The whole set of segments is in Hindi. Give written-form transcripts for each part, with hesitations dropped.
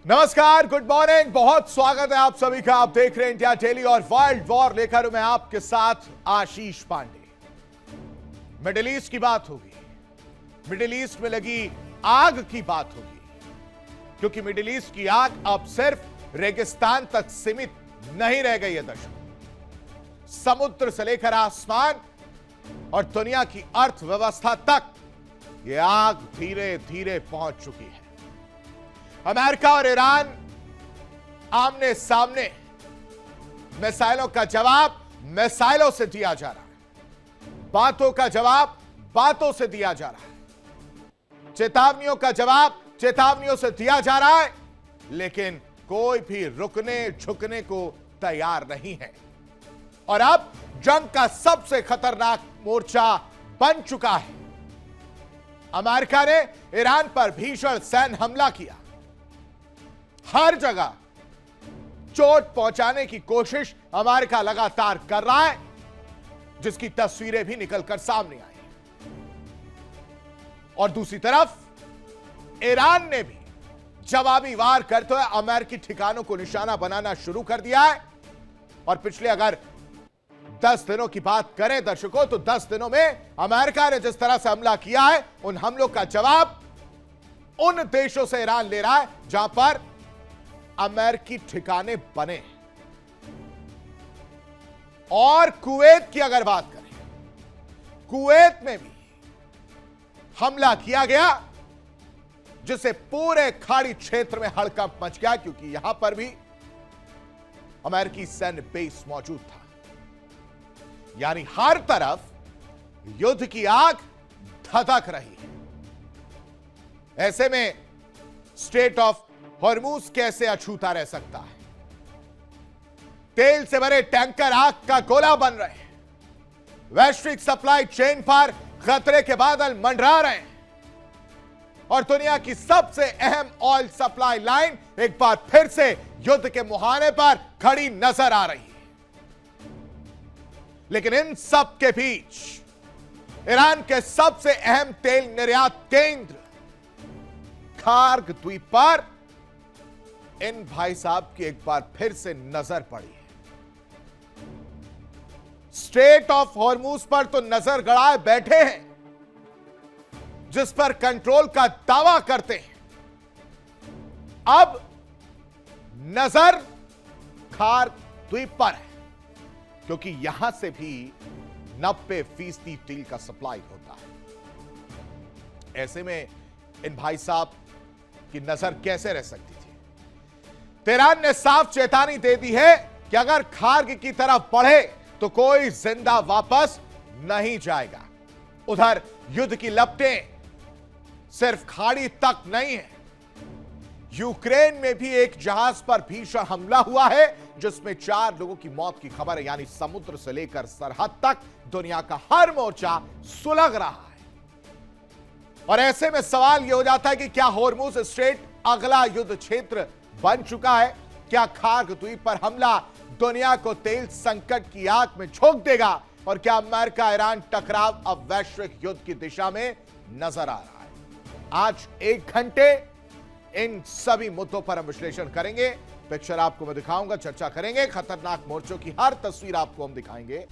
नमस्कार, गुड मॉर्निंग, बहुत स्वागत है आप सभी का। आप देख रहे हैं इंडिया डेली और वर्ल्ड वॉर लेकर मैं आपके साथ आशीष पांडे। मिडिल ईस्ट की बात होगी, मिडिल ईस्ट में लगी आग की बात होगी, क्योंकि मिडिल ईस्ट की आग अब सिर्फ रेगिस्तान तक सीमित नहीं रह गई है दर्शकों। समुद्र से लेकर आसमान और दुनिया की अर्थव्यवस्था तक यह आग धीरे धीरे पहुंच चुकी है। अमेरिका और ईरान आमने सामने, मिसाइलों का जवाब मिसाइलों से दिया जा रहा है, बातों का जवाब बातों से दिया जा रहा है, चेतावनियों का जवाब चेतावनियों से दिया जा रहा है, लेकिन कोई भी रुकने झुकने को तैयार नहीं है। और अब जंग का सबसे खतरनाक मोर्चा बन चुका है। अमेरिका ने ईरान पर भीषण सैन्य हमला किया, हर जगह चोट पहुंचाने की कोशिश अमेरिका लगातार कर रहा है, जिसकी तस्वीरें भी निकलकर सामने आई। और दूसरी तरफ ईरान ने भी जवाबी वार करते हुए अमेरिकी ठिकानों को निशाना बनाना शुरू कर दिया है। और पिछले अगर 10 दिनों की बात करें दर्शकों, तो 10 दिनों में अमेरिका ने जिस तरह से हमला किया है, उन हमलों का जवाब उन देशों से ईरान ले रहा है जहां पर अमेरिकी ठिकाने बने। और कुवैत की अगर बात करें, कुवैत में भी हमला किया गया, जिससे पूरे खाड़ी क्षेत्र में हड़कंप मच गया, क्योंकि यहां पर भी अमेरिकी सैन्य बेस मौजूद था। यानी हर तरफ युद्ध की आग धधक रही है। ऐसे में स्ट्रेट ऑफ हॉर्मूज कैसे अछूता रह सकता है? तेल से भरे टैंकर आग का गोला बन रहे हैं, वैश्विक सप्लाई चेन पर खतरे के बादल मंडरा रहे हैं, और दुनिया की सबसे अहम ऑयल सप्लाई लाइन एक बार फिर से युद्ध के मुहाने पर खड़ी नजर आ रही है। लेकिन इन सब के बीच ईरान के सबसे अहम तेल निर्यात केंद्र खार्ग द्वीप पर इन भाई साहब की एक बार फिर से नजर पड़ी है। स्ट्रेट ऑफ हॉर्मूज पर तो नजर गड़ाए बैठे हैं, जिस पर कंट्रोल का दावा करते हैं। अब नजर खार्ग द्वीप पर है, क्योंकि यहां से भी 90% तेल का सप्लाई होता है। ऐसे में इन भाई साहब की नजर कैसे रह सकती थी? तेहरान ने साफ चेतावनी दे दी है कि अगर खार्ग की तरफ बढ़े तो कोई जिंदा वापस नहीं जाएगा। उधर युद्ध की लपटें सिर्फ खाड़ी तक नहीं है, यूक्रेन में भी एक जहाज पर भीषण हमला हुआ है, जिसमें 4 लोगों की मौत की खबर है। यानी समुद्र से लेकर सरहद तक दुनिया का हर मोर्चा सुलग रहा है। और ऐसे में सवाल यह हो जाता है कि क्या हॉर्मूज स्ट्रेट अगला युद्ध क्षेत्र बन चुका है? क्या खार्ग द्वीप पर हमला दुनिया को तेल संकट की आग में झोंक देगा? और क्या अमेरिका ईरान टकराव अब वैश्विक युद्ध की दिशा में नजर आ रहा है? आज 1 घंटे इन सभी मुद्दों पर हम विश्लेषण करेंगे। पिक्चर आपको मैं दिखाऊंगा, चर्चा करेंगे, खतरनाक मोर्चों की हर तस्वीर आपको हम दिखाएंगे।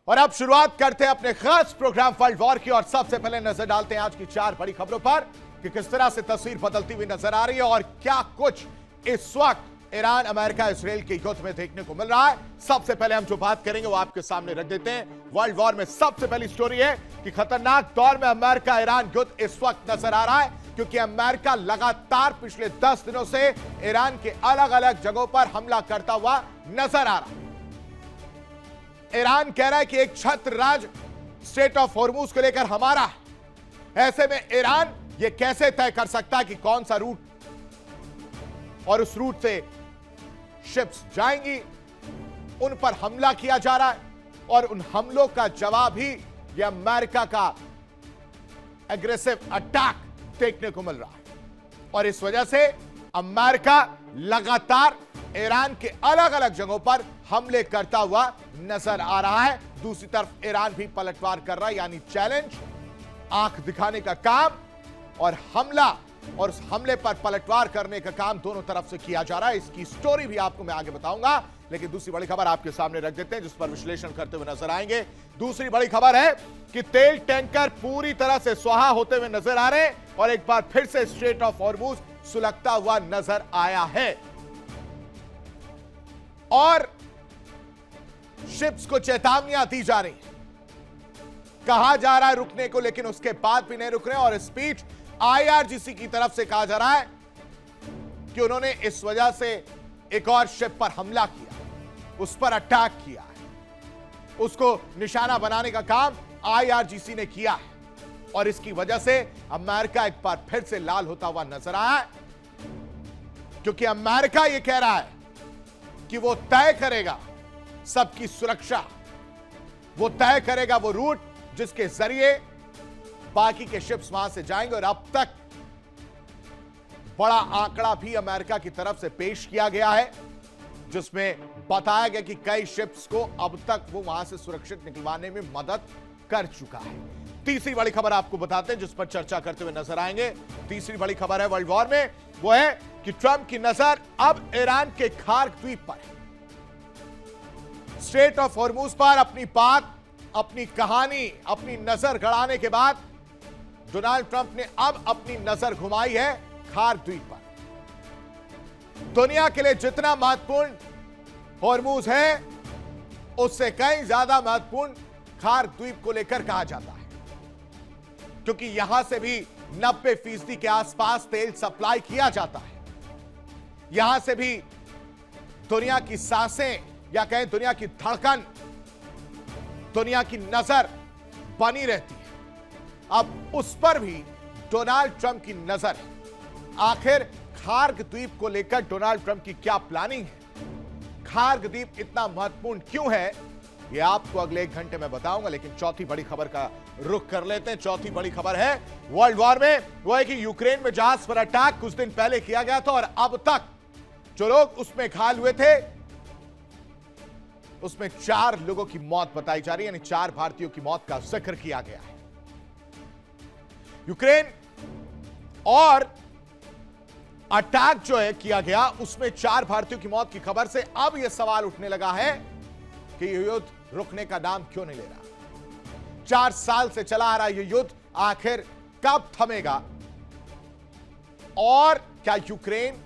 और अब शुरुआत करते हैं अपने खास प्रोग्राम वर्ल्ड वॉर की, और सबसे पहले नजर डालते हैं आज की 4 बड़ी खबरों पर कि किस तरह से तस्वीर बदलती हुई नजर आ रही है और क्या कुछ इस वक्त ईरान अमेरिका इसराइल के युद्ध में देखने को मिल रहा है। सबसे पहले हम जो बात करेंगे वो आपके सामने रख देते हैं। वर्ल्ड वॉर में सबसे पहली स्टोरी है कि खतरनाक दौर में अमेरिका ईरान युद्ध इस वक्त नजर आ रहा है, क्योंकि अमेरिका लगातार पिछले 10 दिनों से ईरान के अलग अलग जगहों पर हमला करता हुआ नजर आ रहा है। ईरान कह रहा है कि एक छत्र राज स्ट्रेट ऑफ हॉर्मूज को लेकर हमारा है। ऐसे में ईरान यह कैसे तय कर सकता है कि कौन सा रूट, और उस रूट से शिप्स जाएंगी? उन पर हमला किया जा रहा है, और उन हमलों का जवाब ही यह अमेरिका का एग्रेसिव अटैक देखने को मिल रहा है। और इस वजह से अमेरिका लगातार ईरान के अलग अलग जगहों पर हमले करता हुआ नजर आ रहा है। दूसरी तरफ ईरान भी पलटवार कर रहा है, यानी चैलेंज, आंख दिखाने का काम और हमला, और उस हमले पर पलटवार करने का काम दोनों तरफ से किया जा रहा है। इसकी स्टोरी भी आपको मैं आगे बताऊंगा, लेकिन दूसरी बड़ी खबर आपके सामने रख देते हैं जिस पर विश्लेषण करते हुए नजर आएंगे। दूसरी बड़ी खबर है कि तेल टैंकर पूरी तरह से स्वाहा होते हुए नजर आ रहे हैं और एक बार फिर से स्ट्रेट ऑफ हॉर्मुज सुलगता हुआ नजर आया है और शिप्स को चेतावनियां दी जा रही, कहा जा रहा है रुकने को, लेकिन उसके बाद भी नहीं रुक रहे। और स्पीच आईआरजीसी की तरफ से कहा जा रहा है कि उन्होंने इस वजह से एक और शिप पर हमला किया, उस पर अटैक किया है, उसको निशाना बनाने का काम आईआरजीसी ने किया है और इसकी वजह से अमेरिका एक बार फिर से लाल होता हुआ नजर आया है, क्योंकि अमेरिका यह कह रहा है कि वो तय करेगा सबकी सुरक्षा, वो तय करेगा वो रूट जिसके जरिए बाकी के शिप्स वहां से जाएंगे। और अब तक बड़ा आंकड़ा भी अमेरिका की तरफ से पेश किया गया है जिसमें बताया गया कि कई शिप्स को अब तक वो वहां से सुरक्षित निकलवाने में मदद कर चुका है। तीसरी बड़ी खबर आपको बताते हैं जिस पर चर्चा करते हुए नजर आएंगे। तीसरी बड़ी खबर है वर्ल्ड वॉर में, वो है कि ट्रंप की नजर अब ईरान के खार्क द्वीप पर है। स्ट्रेट ऑफ हॉर्मुज पर अपनी बात, अपनी कहानी, अपनी नजर गड़ाने के बाद डोनाल्ड ट्रंप ने अब अपनी नजर घुमाई है खार्क द्वीप पर। दुनिया के लिए जितना महत्वपूर्ण हॉर्मुज है उससे कहीं ज्यादा महत्वपूर्ण खार्क द्वीप को लेकर कहा जाता है, क्योंकि यहां से भी 90% के आसपास तेल सप्लाई किया जाता है। यहां से भी दुनिया की सांसें या कहें दुनिया की धड़कन, दुनिया की नजर बनी रहती है। अब उस पर भी डोनाल्ड ट्रंप की नजर है। आखिर खार्क द्वीप को लेकर डोनाल्ड ट्रंप की क्या प्लानिंग है, खार्क द्वीप इतना महत्वपूर्ण क्यों है, यह आपको अगले 1 घंटे में बताऊंगा। लेकिन चौथी बड़ी खबर का रुख कर लेते हैं। चौथी बड़ी खबर है वर्ल्ड वॉर में, वो है कि यूक्रेन में जहाज पर अटैक कुछ दिन पहले किया गया था और अब तक जो लोग उसमें घायल हुए थे उसमें 4 लोगों की मौत बताई जा रही है, यानी 4 भारतीयों की मौत का जिक्र किया गया है। यूक्रेन और अटैक जो है किया गया उसमें 4 भारतीयों की मौत की खबर से अब यह सवाल उठने लगा है कि यह युद्ध रुकने का नाम क्यों नहीं ले रहा। 4 साल से चला आ रहा यह युद्ध आखिर कब थमेगा और क्या यूक्रेन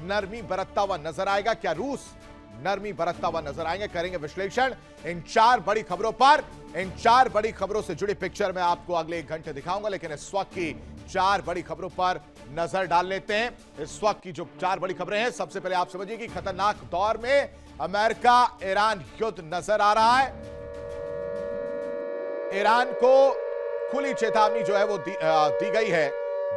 नरमी बरतता हुआ नजर आएगा, क्या रूस नरमी बरतता हुआ नजर आएंगे। करेंगे विश्लेषण इन 4 बड़ी खबरों पर। इन 4 बड़ी खबरों से जुड़ी पिक्चर मैं आपको अगले 1 घंटे दिखाऊंगा, लेकिन इस वक्त की 4 बड़ी खबरों पर नजर डाल लेते हैं। इस वक्त की जो 4 बड़ी खबरें हैं, सबसे पहले आप समझिए कि खतरनाक दौर में अमेरिका ईरान युद्ध नजर आ रहा है। ईरान को खुली चेतावनी जो है वो दी गई है।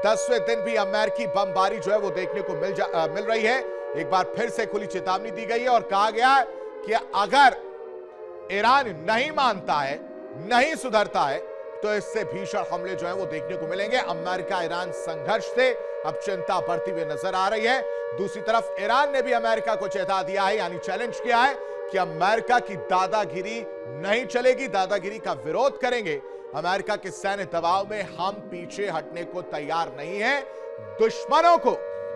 10वें दिन भी अमेरिकी बमबारी जो है वो देखने को मिल रही है। एक बार फिर से खुली चेतावनी दी गई है और कहा गया कि अगर ईरान नहीं मानता है, नहीं सुधरता है, तो इससे भीषण हमले जो है वो देखने को मिलेंगे। अमेरिका ईरान संघर्ष से अब चिंता बढ़ती हुई नजर आ रही है। दूसरी तरफ ईरान ने भी अमेरिका को चेता दिया है, यानी चैलेंज किया है कि अमेरिका की दादागिरी नहीं चलेगी, दादागिरी का विरोध करेंगे। अमेरिका के सैन्य दबाव में हम पीछे हटने को तैयार नहीं है। दुश्मनों को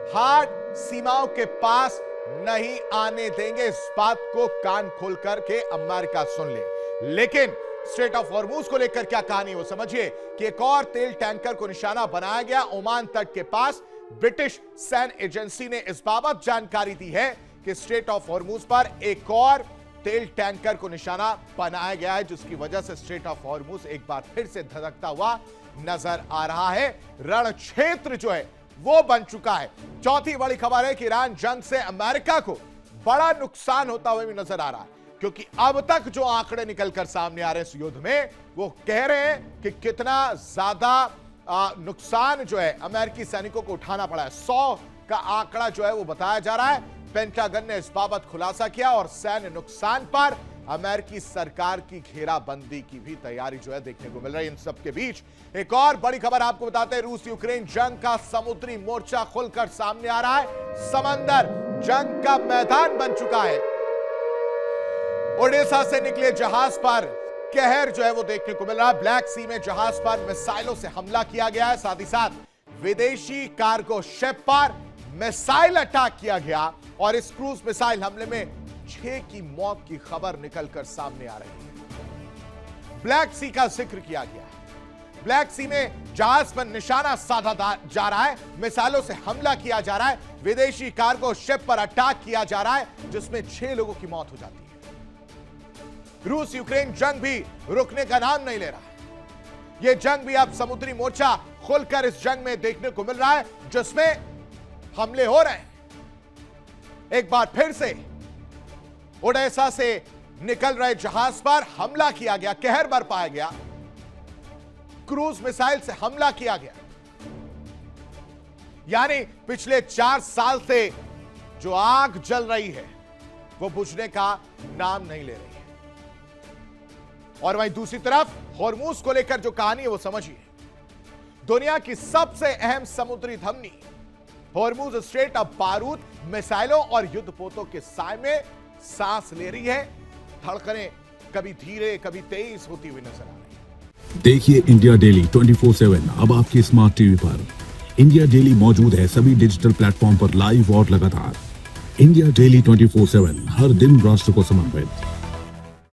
हार्ड सीमाओं के पास नहीं आने देंगे, इस बात को कान खोल करके अमेरिका सुन ले। लेकिन स्ट्रेट ऑफ हॉर्मुज को लेकर क्या कहानी वो समझिए कि एक और तेल टैंकर को निशाना बनाया गया ओमान तट के पास। ब्रिटिश सैन्य एजेंसी ने इस बाबत जानकारी दी है कि स्ट्रेट ऑफ हॉर्मुज पर एक और तेल टैंकर को निशाना बनाया गया है, जिसकी वजह से स्ट्रेट ऑफ हॉर्मुज एक बार फिर से धधकता हुआ नजर आ रहा है। रण क्षेत्र जो है वो बन चुका है। चौथी बड़ी खबर है कि ईरान जंग से अमेरिका को बड़ा नुकसान होता हुआ भी नजर आ रहा है, क्योंकि अब तक जो आंकड़े निकलकर सामने आ रहे हैं इस युद्ध में, वो कह रहे हैं कि कितना ज्यादा नुकसान जो है अमेरिकी सैनिकों को उठाना पड़ा है। 100 का आंकड़ा जो है वो बताया जा रहा है। पेंटागन ने इस बाबत खुलासा किया और सैन्य नुकसान पर अमेरिकी सरकार की घेराबंदी की भी तैयारी जो है देखने को मिल रही है। इन सब के बीच एक और बड़ी खबर आपको बताते हैं, रूस यूक्रेन जंग का समुद्री मोर्चा खुलकर सामने आ रहा है। समंदर जंग का मैदान बन चुका है। ओडिशा से निकले जहाज पर कहर जो है वो देखने को मिल रहा है। ब्लैक सी में जहाज पर मिसाइलों से हमला किया गया है, साथ ही साथ विदेशी कार्गो शिप पर मिसाइल अटैक किया गया और इस क्रूज मिसाइल हमले में 6 की मौत की खबर निकलकर सामने आ रही है। ब्लैक सी का जिक्र किया गया है। ब्लैक सी में जहाज पर निशाना साधा जा रहा है, मिसाइलों से हमला किया जा रहा है, विदेशी कार्गो शिप पर अटैक किया जा रहा है, जिसमें 6 लोगों की मौत हो जाती है। रूस यूक्रेन जंग भी रुकने का नाम नहीं ले रहा है। यह जंग भी अब समुद्री मोर्चा खुलकर इस जंग में देखने को मिल रहा है, जिसमें हमले हो रहे हैं। एक बार फिर से ओडेसा से निकल रहे जहाज पर हमला किया गया, कहर बरपाया गया, क्रूज मिसाइल से हमला किया गया। यानी पिछले 4 साल से जो आग जल रही है वो बुझने का नाम नहीं ले रही है। और वहीं दूसरी तरफ हॉर्मूज को लेकर जो कहानी है वो समझिए। दुनिया की सबसे अहम समुद्री धमनी हॉर्मूज स्ट्रेट अब बारूद, मिसाइलों और युद्धपोतों के साए में सांस ले रही है। धड़कनें कभी धीरे कभी तेज होती हुई नजर आ रही है। देखिए इंडिया डेली 24/7 अब आपके स्मार्ट टीवी पर। इंडिया डेली मौजूद है सभी डिजिटल प्लेटफॉर्म पर लाइव और लगातार। इंडिया डेली 24/7 हर दिन राष्ट्र को समर्पित।